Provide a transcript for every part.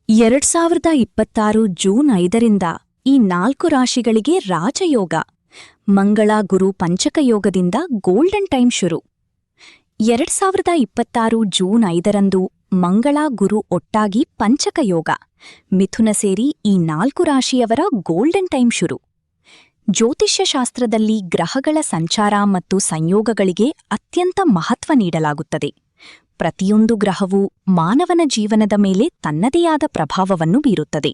2026 June 5ರಿಂದ ಈ 4 ರಾಶಿಗಳಿಗೆ ರಾಜಯೋಗ. ಮಂಗಳ ಗುರು ಪಂಚಕಯೋಗದಿಂದ ಗೋಲ್ಡನ್ ಟೈಮ್ ಶುರು. 2026 ಜೂನ್ 5ರಂದು ಮಂಗಳ ಗುರು ಒಟ್ಟಾಗಿ ಪಂಚಕಯೋಗ. ಮಿಥುನ ಸೇರಿ ಈ 4 ರಾಶಿಯವರ ಗೋಲ್ಡನ್ ಟೈಮ್ ಶುರು. ಜ್ಯೋತಿಷ್ಯಶಾಸ್ತ್ರದಲ್ಲಿ ಗ್ರಹಗಳ ಸಂಚಾರ ಮತ್ತು ಸಂಯೋಗಗಳಿಗೆ ಅತ್ಯಂತ ಮಹತ್ವ ನೀಡಲಾಗುತ್ತದೆ. ಪ್ರತಿಯೊಂದು ಗ್ರಹವೂ ಮಾನವನ ಜೀವನದ ಮೇಲೆ ತನ್ನದೇ ಆದ ಪ್ರಭಾವವನ್ನು ಬೀರುತ್ತದೆ.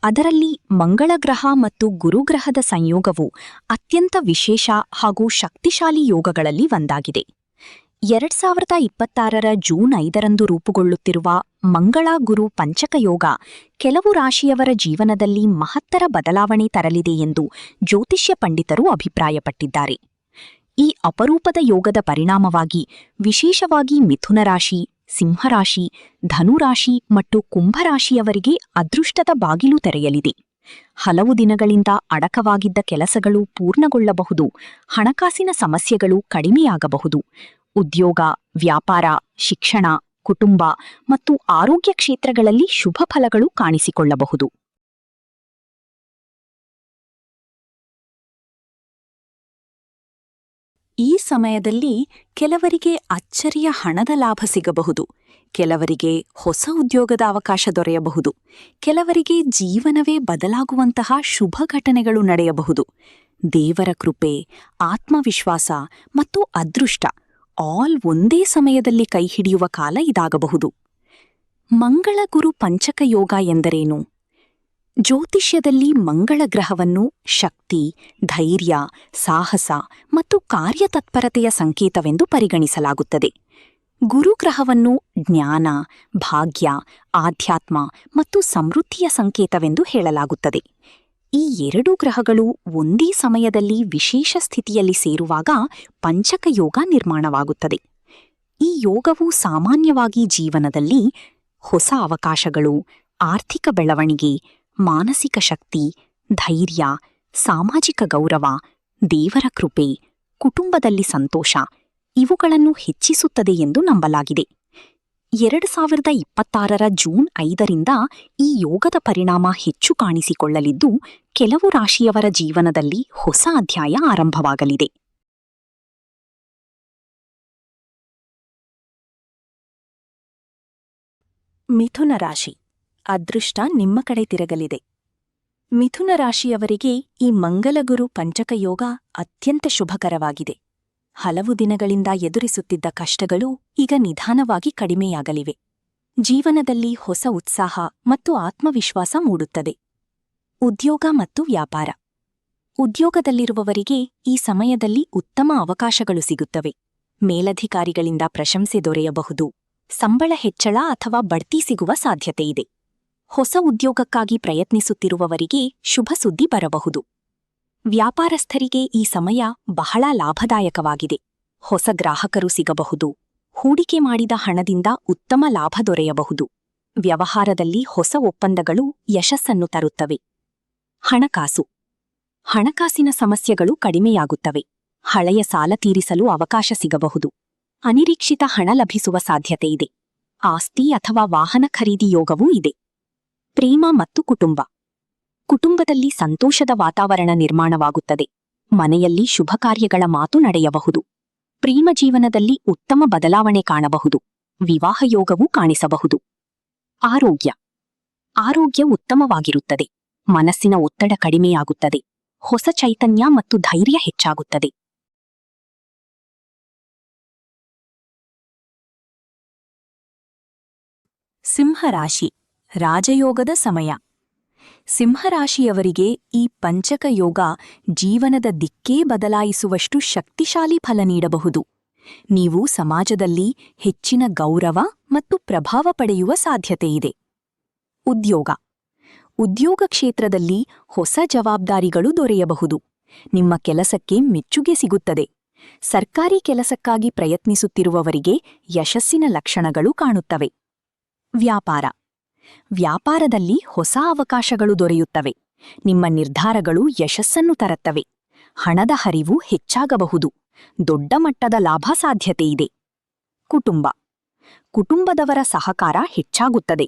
ಅದರಲ್ಲಿ ಮಂಗಳ ಗ್ರಹ ಮತ್ತು ಗುರುಗ್ರಹದ ಸಂಯೋಗವು ಅತ್ಯಂತ ವಿಶೇಷ ಹಾಗೂ ಶಕ್ತಿಶಾಲಿ ಯೋಗಗಳಲ್ಲಿ ಒಂದಾಗಿದೆ. 2026 ಜೂನ್ 5ರಂದು ರೂಪುಗೊಳ್ಳುತ್ತಿರುವ ಮಂಗಳ ಗುರು ಪಂಚಕಯೋಗ ಕೆಲವು ರಾಶಿಯವರ ಜೀವನದಲ್ಲಿ ಮಹತ್ತರ ಬದಲಾವಣೆ ತರಲಿದೆ ಎಂದು ಜ್ಯೋತಿಷ್ಯ ಪಂಡಿತರು ಅಭಿಪ್ರಾಯಪಟ್ಟಿದ್ದಾರೆ. ಈ ಅಪರೂಪದ ಯೋಗದ ಪರಿಣಾಮವಾಗಿ ವಿಶೇಷವಾಗಿ ಮಿಥುನ ರಾಶಿ, ಸಿಂಹರಾಶಿ, ಧನುರಾಶಿ ಮತ್ತು ಕುಂಭರಾಶಿಯವರಿಗೆ ಅದೃಷ್ಟದ ಬಾಗಿಲು ತೆರೆಯಲಿದೆ. ಹಲವು ದಿನಗಳಿಂದ ಅಡಕವಾಗಿದ್ದ ಕೆಲಸಗಳು ಪೂರ್ಣಗೊಳ್ಳಬಹುದು. ಹಣಕಾಸಿನ ಸಮಸ್ಯೆಗಳು ಕಡಿಮೆಯಾಗಬಹುದು. ಉದ್ಯೋಗ, ವ್ಯಾಪಾರ, ಶಿಕ್ಷಣ, ಕುಟುಂಬ ಮತ್ತು ಆರೋಗ್ಯ ಕ್ಷೇತ್ರಗಳಲ್ಲಿ ಶುಭ ಫಲಗಳು ಕಾಣಿಸಿಕೊಳ್ಳಬಹುದು. ಈ ಸಮಯದಲ್ಲಿ ಕೆಲವರಿಗೆ ಅಚ್ಚರಿಯ ಹಣದ ಲಾಭ ಸಿಗಬಹುದು. ಕೆಲವರಿಗೆ ಹೊಸ ಉದ್ಯೋಗದ ಅವಕಾಶ ದೊರೆಯಬಹುದು. ಕೆಲವರಿಗೆ ಜೀವನವೇ ಬದಲಾಗುವಂತಹ ಶುಭ ಘಟನೆಗಳು ನಡೆಯಬಹುದು. ದೇವರ ಕೃಪೆ, ಆತ್ಮವಿಶ್ವಾಸ ಮತ್ತು ಅದೃಷ್ಟ ಆಲ್ ಒಂದೇ ಸಮಯದಲ್ಲಿ ಕೈಹಿಡಿಯುವ ಕಾಲ ಇದಾಗಬಹುದು. ಮಂಗಳ ಗುರು ಪಂಚಕಯೋಗ ಎಂದರೇನು? ಜ್ಯೋತಿಷ್ಯದಲ್ಲಿ ಮಂಗಳ ಗ್ರಹವನ್ನು ಶಕ್ತಿ, ಧೈರ್ಯ, ಸಾಹಸ ಮತ್ತು ಕಾರ್ಯತತ್ಪರತೆಯ ಸಂಕೇತವೆಂದು ಪರಿಗಣಿಸಲಾಗುತ್ತದೆ. ಗುರುಗ್ರಹವನ್ನು ಜ್ಞಾನ, ಭಾಗ್ಯ, ಆಧ್ಯಾತ್ಮ ಮತ್ತು ಸಮೃದ್ಧಿಯ ಸಂಕೇತವೆಂದು ಹೇಳಲಾಗುತ್ತದೆ. ಈ ಎರಡೂ ಗ್ರಹಗಳು ಒಂದೇ ಸಮಯದಲ್ಲಿ ವಿಶೇಷ ಸ್ಥಿತಿಯಲ್ಲಿ ಸೇರುವಾಗ ಪಂಚಕಯೋಗ ನಿರ್ಮಾಣವಾಗುತ್ತದೆ. ಈ ಯೋಗವು ಸಾಮಾನ್ಯವಾಗಿ ಜೀವನದಲ್ಲಿ ಹೊಸ ಅವಕಾಶಗಳು, ಆರ್ಥಿಕ ಬೆಳವಣಿಗೆ, ಮಾನಸಿಕ ಶಕ್ತಿ, ಧೈರ್ಯ, ಸಾಮಾಜಿಕ ಗೌರವ, ದೇವರ ಕೃಪೆ, ಕುಟುಂಬದಲ್ಲಿ ಸಂತೋಷ ಇವುಗಳನ್ನು ಹೆಚ್ಚಿಸುತ್ತದೆ ಎಂದು ನಂಬಲಾಗಿದೆ. 2026 ಜೂನ್ 5ರಿಂದ ಈ ಯೋಗದ ಪರಿಣಾಮ ಹೆಚ್ಚು ಕಾಣಿಸಿಕೊಳ್ಳಲಿದ್ದು, ಕೆಲವು ರಾಶಿಯವರ ಜೀವನದಲ್ಲಿ ಹೊಸ ಅಧ್ಯಾಯ ಆರಂಭವಾಗಲಿದೆ. ಮಿಥುನ ರಾಶಿ. ಅದೃಷ್ಟ ನಿಮ್ಮ ಕಡೆ ತಿರುಗಲಿದೆ. ಮಿಥುನ ರಾಶಿಯವರಿಗೆ ಈ ಮಂಗಲಗುರು ಪಂಚಕಯೋಗ ಅತ್ಯಂತ ಶುಭಕರವಾಗಿದೆ. ಹಲವು ದಿನಗಳಿಂದ ಎದುರಿಸುತ್ತಿದ್ದ ಕಷ್ಟಗಳು ಈಗ ನಿಧಾನವಾಗಿ ಕಡಿಮೆಯಾಗಲಿವೆ. ಜೀವನದಲ್ಲಿ ಹೊಸ ಉತ್ಸಾಹ ಮತ್ತು ಆತ್ಮವಿಶ್ವಾಸ ಮೂಡುತ್ತದೆ. ಉದ್ಯೋಗ ಮತ್ತು ವ್ಯಾಪಾರ. ಉದ್ಯೋಗದಲ್ಲಿರುವವರಿಗೆ ಈ ಸಮಯದಲ್ಲಿ ಉತ್ತಮ ಅವಕಾಶಗಳು ಸಿಗುತ್ತವೆ. ಮೇಲಧಿಕಾರಿಗಳಿಂದ ಪ್ರಶಂಸೆ ದೊರೆಯಬಹುದು. ಸಂಬಳ ಹೆಚ್ಚಳ ಅಥವಾ ಬಡ್ತಿ ಸಿಗುವ ಸಾಧ್ಯತೆಯಿದೆ. ಹೊಸ ಉದ್ಯೋಗಕ್ಕಾಗಿ ಪ್ರಯತ್ನಿಸುತ್ತಿರುವವರಿಗೆ ಶುಭ ಸುದ್ದಿ ಬರಬಹುದು. ವ್ಯಾಪಾರಸ್ಥರಿಗೆ ಈ ಸಮಯ ಬಹಳ ಲಾಭದಾಯಕವಾಗಿದೆ. ಹೊಸ ಗ್ರಾಹಕರು ಸಿಗಬಹುದು. ಹೂಡಿಕೆ ಮಾಡಿದ ಹಣದಿಂದ ಉತ್ತಮ ಲಾಭ ದೊರೆಯಬಹುದು. ವ್ಯವಹಾರದಲ್ಲಿ ಹೊಸ ಒಪ್ಪಂದಗಳು ಯಶಸ್ಸನ್ನು ತರುತ್ತವೆ. ಹಣಕಾಸು. ಹಣಕಾಸಿನ ಸಮಸ್ಯೆಗಳು ಕಡಿಮೆಯಾಗುತ್ತವೆ. ಹಳೆಯ ಸಾಲ ತೀರಿಸಲು ಅವಕಾಶ ಸಿಗಬಹುದು. ಅನಿರೀಕ್ಷಿತ ಹಣ ಲಭಿಸುವ ಸಾಧ್ಯತೆಯಿದೆ. ಆಸ್ತಿ ಅಥವಾ ವಾಹನ ಖರೀದಿ ಯೋಗವೂ ಇದೆ. ಪ್ರೇಮ ಮತ್ತು ಕುಟುಂಬ. ಕುಟುಂಬದಲ್ಲಿ ಸಂತೋಷದ ವಾತಾವರಣ ನಿರ್ಮಾಣವಾಗುತ್ತದೆ. ಮನೆಯಲ್ಲಿ ಶುಭ ಕಾರ್ಯಗಳ ಮಾತು ನಡೆಯಬಹುದು. ಪ್ರೇಮ ಜೀವನದಲ್ಲಿ ಉತ್ತಮ ಬದಲಾವಣೆ ಕಾಣಬಹುದು. ವಿವಾಹ ಯೋಗವೂ ಕಾಣಿಸಬಹುದು. ಆರೋಗ್ಯ. ಆರೋಗ್ಯ ಉತ್ತಮವಾಗಿರುತ್ತದೆ. ಮನಸ್ಸಿನ ಒತ್ತಡ ಕಡಿಮೆಯಾಗುತ್ತದೆ. ಹೊಸ ಚೈತನ್ಯ ಮತ್ತು ಧೈರ್ಯ ಹೆಚ್ಚಾಗುತ್ತದೆ. ಸಿಂಹರಾಶಿ. ರಾಜಯೋಗದ ಸಮಯ. ಸಿಂಹರಾಶಿಯವರಿಗೆ ಈ ಪಂಚಕಯೋಗ ಜೀವನದ ದಿಕ್ಕೇ ಬದಲಾಯಿಸುವಷ್ಟು ಶಕ್ತಿಶಾಲಿ ಫಲ ನೀಡಬಹುದು. ನೀವು ಸಮಾಜದಲ್ಲಿ ಹೆಚ್ಚಿನ ಗೌರವ ಮತ್ತು ಪ್ರಭಾವ ಪಡೆಯುವ ಸಾಧ್ಯತೆಯಿದೆ. ಉದ್ಯೋಗ. ಉದ್ಯೋಗ ಕ್ಷೇತ್ರದಲ್ಲಿ ಹೊಸ ಜವಾಬ್ದಾರಿಗಳು ದೊರೆಯಬಹುದು. ನಿಮ್ಮ ಕೆಲಸಕ್ಕೆ ಮೆಚ್ಚುಗೆ ಸಿಗುತ್ತದೆ. ಸರ್ಕಾರಿ ಕೆಲಸಕ್ಕಾಗಿ ಪ್ರಯತ್ನಿಸುತ್ತಿರುವವರಿಗೆ ಯಶಸ್ಸಿನ ಲಕ್ಷಣಗಳು ಕಾಣುತ್ತವೆ. ವ್ಯಾಪಾರ. ವ್ಯಾಪಾರದಲ್ಲಿ ಹೊಸ ಅವಕಾಶಗಳು ದೊರೆಯುತ್ತವೆ. ನಿಮ್ಮ ನಿರ್ಧಾರಗಳು ಯಶಸ್ಸನ್ನು ತರುತ್ತವೆ. ಹಣದ ಹರಿವು ಹೆಚ್ಚಾಗಬಹುದು. ದೊಡ್ಡ ಮಟ್ಟದ ಲಾಭ ಸಾಧ್ಯತೆಯಿದೆ. ಕುಟುಂಬ. ಕುಟುಂಬದವರ ಸಹಕಾರ ಹೆಚ್ಚಾಗುತ್ತದೆ.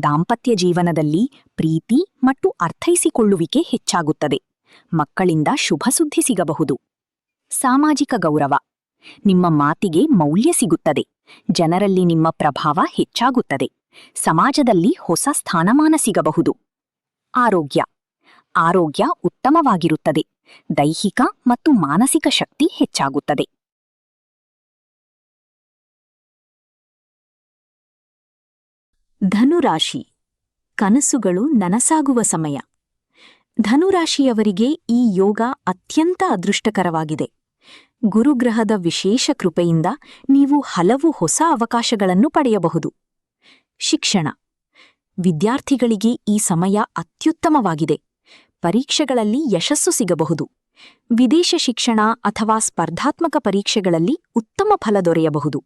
ದಾಂಪತ್ಯ ಜೀವನದಲ್ಲಿ ಪ್ರೀತಿ ಮತ್ತು ಅರ್ಥೈಸಿಕೊಳ್ಳುವಿಕೆ ಹೆಚ್ಚಾಗುತ್ತದೆ. ಮಕ್ಕಳಿಂದ ಶುಭ ಸುದ್ದಿ ಸಿಗಬಹುದು. ಸಾಮಾಜಿಕ ಗೌರವ. ನಿಮ್ಮ ಮಾತಿಗೆ ಮೌಲ್ಯ ಸಿಗುತ್ತದೆ. ಜನರಲ್ಲಿ ನಿಮ್ಮ ಪ್ರಭಾವ ಹೆಚ್ಚಾಗುತ್ತದೆ. ಸಮಾಜದಲ್ಲಿ ಹೊಸ ಸ್ಥಾನಮಾನ ಸಿಗಬಹುದು. ಆರೋಗ್ಯ. ಆರೋಗ್ಯ ಉತ್ತಮವಾಗಿರುತ್ತದೆ. ದೈಹಿಕ ಮತ್ತು ಮಾನಸಿಕ ಶಕ್ತಿ ಹೆಚ್ಚಾಗುತ್ತದೆ. ಧನುರಾಶಿ. ಕನಸುಗಳು ನನಸಾಗುವ ಸಮಯ. ಧನುರಾಶಿಯವರಿಗೆ ಈ ಯೋಗ ಅತ್ಯಂತ ಅದೃಷ್ಟಕರವಾಗಿದೆ. ಗುರುಗ್ರಹದ ವಿಶೇಷ ಕೃಪೆಯಿಂದ ನೀವು ಹಲವು ಹೊಸ ಅವಕಾಶಗಳನ್ನು ಪಡೆಯಬಹುದು. ಶಿಕ್ಷಣ. ವಿದ್ಯಾರ್ಥಿಗಳಿಗೆ ಈ ಸಮಯ ಅತ್ಯುತ್ತಮವಾಗಿದೆ. ಪರೀಕ್ಷೆಗಳಲ್ಲಿ ಯಶಸ್ಸು ಸಿಗಬಹುದು. ವಿದೇಶ ಶಿಕ್ಷಣ ಅಥವಾ ಸ್ಪರ್ಧಾತ್ಮಕ ಪರೀಕ್ಷೆಗಳಲ್ಲಿ ಉತ್ತಮ ಫಲ ದೊರೆಯಬಹುದು.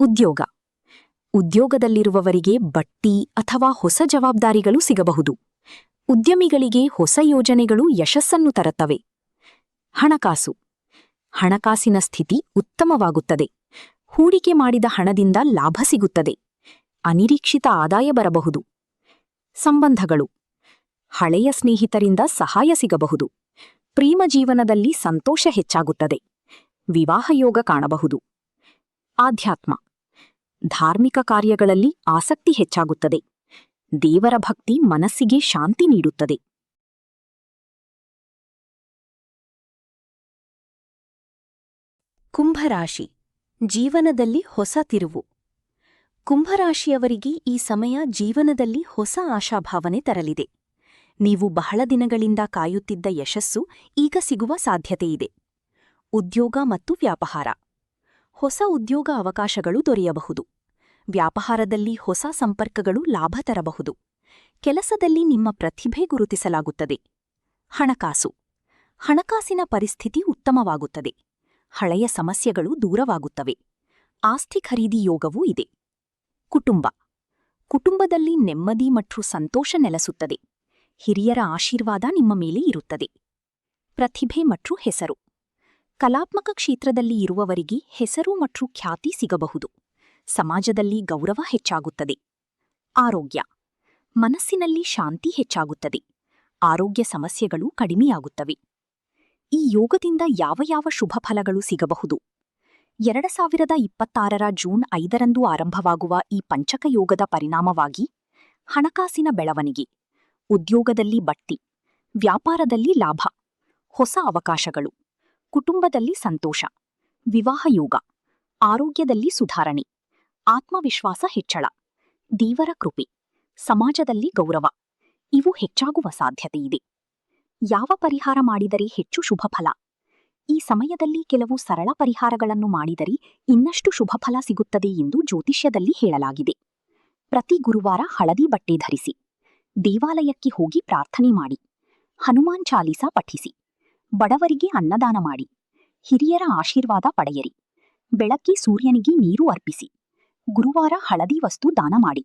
ಉದ್ಯೋಗ. ಉದ್ಯೋಗದಲ್ಲಿರುವವರಿಗೆ ಬಡ್ತಿ ಅಥವಾ ಹೊಸ ಜವಾಬ್ದಾರಿಗಳು ಸಿಗಬಹುದು. ಉದ್ಯಮಿಗಳಿಗೆ ಹೊಸ ಯೋಜನೆಗಳು ಯಶಸ್ಸನ್ನು ತರುತ್ತವೆ. ಹಣಕಾಸು. ಹಣಕಾಸಿನ ಸ್ಥಿತಿ ಉತ್ತಮವಾಗುತ್ತದೆ. ಹೂಡಿಕೆ ಮಾಡಿದ ಹಣದಿಂದ ಲಾಭ ಸಿಗುತ್ತದೆ. ಅನಿರೀಕ್ಷಿತ ಆದಾಯ ಬರಬಹುದು. ಸಂಬಂಧಗಳು. ಹಳೆಯ ಸ್ನೇಹಿತರಿಂದ ಸಹಾಯ ಸಿಗಬಹುದು. ಪ್ರೇಮ ಜೀವನದಲ್ಲಿ ಸಂತೋಷ ಹೆಚ್ಚಾಗುತ್ತದೆ. ವಿವಾಹ ಯೋಗ ಕಾಣಬಹುದು. ಆಧ್ಯಾತ್ಮ. ಧಾರ್ಮಿಕ ಕಾರ್ಯಗಳಲ್ಲಿ ಆಸಕ್ತಿ ಹೆಚ್ಚಾಗುತ್ತದೆ. ದೇವರ ಭಕ್ತಿ ಮನಸ್ಸಿಗೆ ಶಾಂತಿ ನೀಡುತ್ತದೆ. ಕುಂಭರಾಶಿ. ಜೀವನದಲ್ಲಿ ಹೊಸ ತಿರುವು. ಕುಂಭರಾಶಿಯವರಿಗೆ ಈ ಸಮಯ ಜೀವನದಲ್ಲಿ ಹೊಸ ಆಶಾಭಾವನೆ ತರಲಿದೆ. ನೀವು ಬಹಳ ದಿನಗಳಿಂದ ಕಾಯುತ್ತಿದ್ದ ಯಶಸ್ಸು ಈಗ ಸಿಗುವ ಸಾಧ್ಯತೆಯಿದೆ. ಉದ್ಯೋಗ ಮತ್ತು ವ್ಯಾಪಾರ. ಹೊಸ ಉದ್ಯೋಗ ಅವಕಾಶಗಳು ದೊರೆಯಬಹುದು. ವ್ಯಾಪಾರದಲ್ಲಿ ಹೊಸ ಸಂಪರ್ಕಗಳು ಲಾಭ ತರಬಹುದು. ಕೆಲಸದಲ್ಲಿ ನಿಮ್ಮ ಪ್ರತಿಭೆ ಗುರುತಿಸಲಾಗುತ್ತದೆ. ಹಣಕಾಸು. ಹಣಕಾಸಿನ ಪರಿಸ್ಥಿತಿ ಉತ್ತಮವಾಗುತ್ತದೆ. ಹಳೆಯ ಸಮಸ್ಯೆಗಳು ದೂರವಾಗುತ್ತವೆ. ಆಸ್ತಿ ಖರೀದಿ ಯೋಗವೂ ಇದೆ. ಕುಟುಂಬ. ಕುಟುಂಬದಲ್ಲಿ ನೆಮ್ಮದಿ ಮತ್ತು ಸಂತೋಷ ನೆಲೆಸುತ್ತದೆ. ಹಿರಿಯರ ಆಶೀರ್ವಾದ ನಿಮ್ಮ ಮೇಲೆ ಇರುತ್ತದೆ. ಪ್ರತಿಭೆ ಮತ್ತು ಹೆಸರು. ಕಲಾತ್ಮಕ ಕ್ಷೇತ್ರದಲ್ಲಿ ಇರುವವರಿಗೆ ಹೆಸರು ಮತ್ತು ಖ್ಯಾತಿ ಸಿಗಬಹುದು. ಸಮಾಜದಲ್ಲಿ ಗೌರವ ಹೆಚ್ಚಾಗುತ್ತದೆ. ಆರೋಗ್ಯ. ಮನಸ್ಸಿನಲ್ಲಿ ಶಾಂತಿ ಹೆಚ್ಚಾಗುತ್ತದೆ. ಆರೋಗ್ಯ ಸಮಸ್ಯೆಗಳು ಕಡಿಮೆಯಾಗುತ್ತವೆ. ಈ ಯೋಗದಿಂದ ಯಾವ ಯಾವ ಶುಭ ಫಲಗಳು ಸಿಗಬಹುದು? 2026ರ ಜೂನ್ 5ರಂದು ಆರಂಭವಾಗುವ ಈ ಪಂಚಕ ಯೋಗದ ಪರಿಣಾಮವಾಗಿ ಹಣಕಾಸಿನ ಬೆಳವಣಿಗೆ, ಉದ್ಯೋಗದಲ್ಲಿ ಬಡ್ತಿ, ವ್ಯಾಪಾರದಲ್ಲಿ ಲಾಭ, ಹೊಸ ಅವಕಾಶಗಳು, ಕುಟುಂಬದಲ್ಲಿ ಸಂತೋಷ, ವಿವಾಹ ಯೋಗ, ಆರೋಗ್ಯದಲ್ಲಿ ಸುಧಾರಣೆ, ಆತ್ಮವಿಶ್ವಾಸ ಹೆಚ್ಚಳ, ದೇವರ ಕೃಪೆ, ಸಮಾಜದಲ್ಲಿ ಗೌರವ ಇವು ಹೆಚ್ಚಾಗುವ ಸಾಧ್ಯತೆಯಿದೆ. ಯಾವ ಪರಿಹಾರ ಮಾಡಿದರೆ ಹೆಚ್ಚು ಶುಭಫಲ? ಈ ಸಮಯದಲ್ಲಿ ಕೆಲವು ಸರಳ ಪರಿಹಾರಗಳನ್ನು ಮಾಡಿದರೆ ಇನ್ನಷ್ಟು ಶುಭಫಲ ಸಿಗುತ್ತದೆ ಎಂದು ಜ್ಯೋತಿಷ್ಯದಲ್ಲಿ ಹೇಳಲಾಗಿದೆ. ಪ್ರತಿ ಗುರುವಾರ ಹಳದಿ ಬಟ್ಟೆ ಧರಿಸಿ, ದೇವಾಲಯಕ್ಕೆ ಹೋಗಿ ಪ್ರಾರ್ಥನೆ ಮಾಡಿ, ಹನುಮಾನ್ ಚಾಲೀಸಾ ಪಠಿಸಿ, ಬಡವರಿಗೆ ಅನ್ನದಾನ ಮಾಡಿ, ಹಿರಿಯರ ಆಶೀರ್ವಾದ ಪಡೆಯಿರಿ, ಬೆಳಗ್ಗೆ ಸೂರ್ಯನಿಗೆ ನೀರು ಅರ್ಪಿಸಿ, ಗುರುವಾರ ಹಳದಿ ವಸ್ತು ದಾನ ಮಾಡಿ.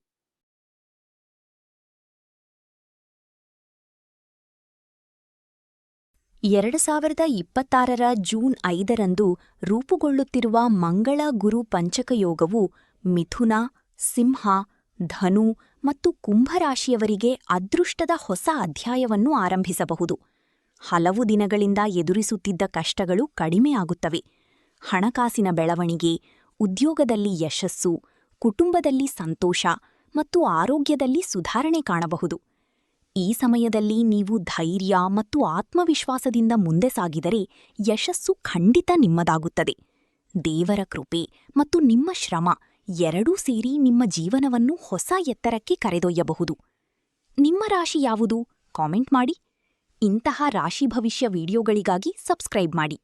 ಎರಡು 2026ರ ಜೂನ್ 5ರಂದು ರೂಪುಗೊಳ್ಳುತ್ತಿರುವ ಮಂಗಳ ಗುರು ಪಂಚಕಯೋಗವು ಮಿಥುನ, ಸಿಂಹ, ಧನು ಮತ್ತು ಕುಂಭರಾಶಿಯವರಿಗೆ ಅದೃಷ್ಟದ ಹೊಸ ಅಧ್ಯಾಯವನ್ನು ಆರಂಭಿಸಬಹುದು. ಹಲವು ದಿನಗಳಿಂದ ಎದುರಿಸುತ್ತಿದ್ದ ಕಷ್ಟಗಳು ಕಡಿಮೆಯಾಗುತ್ತವೆ. ಹಣಕಾಸಿನ ಬೆಳವಣಿಗೆ, ಉದ್ಯೋಗದಲ್ಲಿ ಯಶಸ್ಸು, ಕುಟುಂಬದಲ್ಲಿ ಸಂತೋಷ ಮತ್ತು ಆರೋಗ್ಯದಲ್ಲಿ ಸುಧಾರಣೆ ಕಾಣಬಹುದು. ಈ ಸಮಯದಲ್ಲಿ ನೀವು ಧೈರ್ಯ ಮತ್ತು ಆತ್ಮವಿಶ್ವಾಸದಿಂದ ಮುಂದೆ ಸಾಗಿದರೆ ಯಶಸ್ಸು ಖಂಡಿತ ನಿಮ್ಮದಾಗುತ್ತದೆ. ದೇವರ ಕೃಪೆ ಮತ್ತು ನಿಮ್ಮ ಶ್ರಮ ಎರಡೂ ಸೇರಿ ನಿಮ್ಮ ಜೀವನವನ್ನು ಹೊಸ ಎತ್ತರಕ್ಕೆ ಕರೆದೊಯ್ಯಬಹುದು. ನಿಮ್ಮ ರಾಶಿ ಯಾವುದು? ಕಾಮೆಂಟ್ ಮಾಡಿ. ಇಂತಹ ರಾಶಿ ಭವಿಷ್ಯ ವಿಡಿಯೋಗಳಿಗಾಗಿ ಸಬ್ಸ್ಕ್ರೈಬ್ ಮಾಡಿ.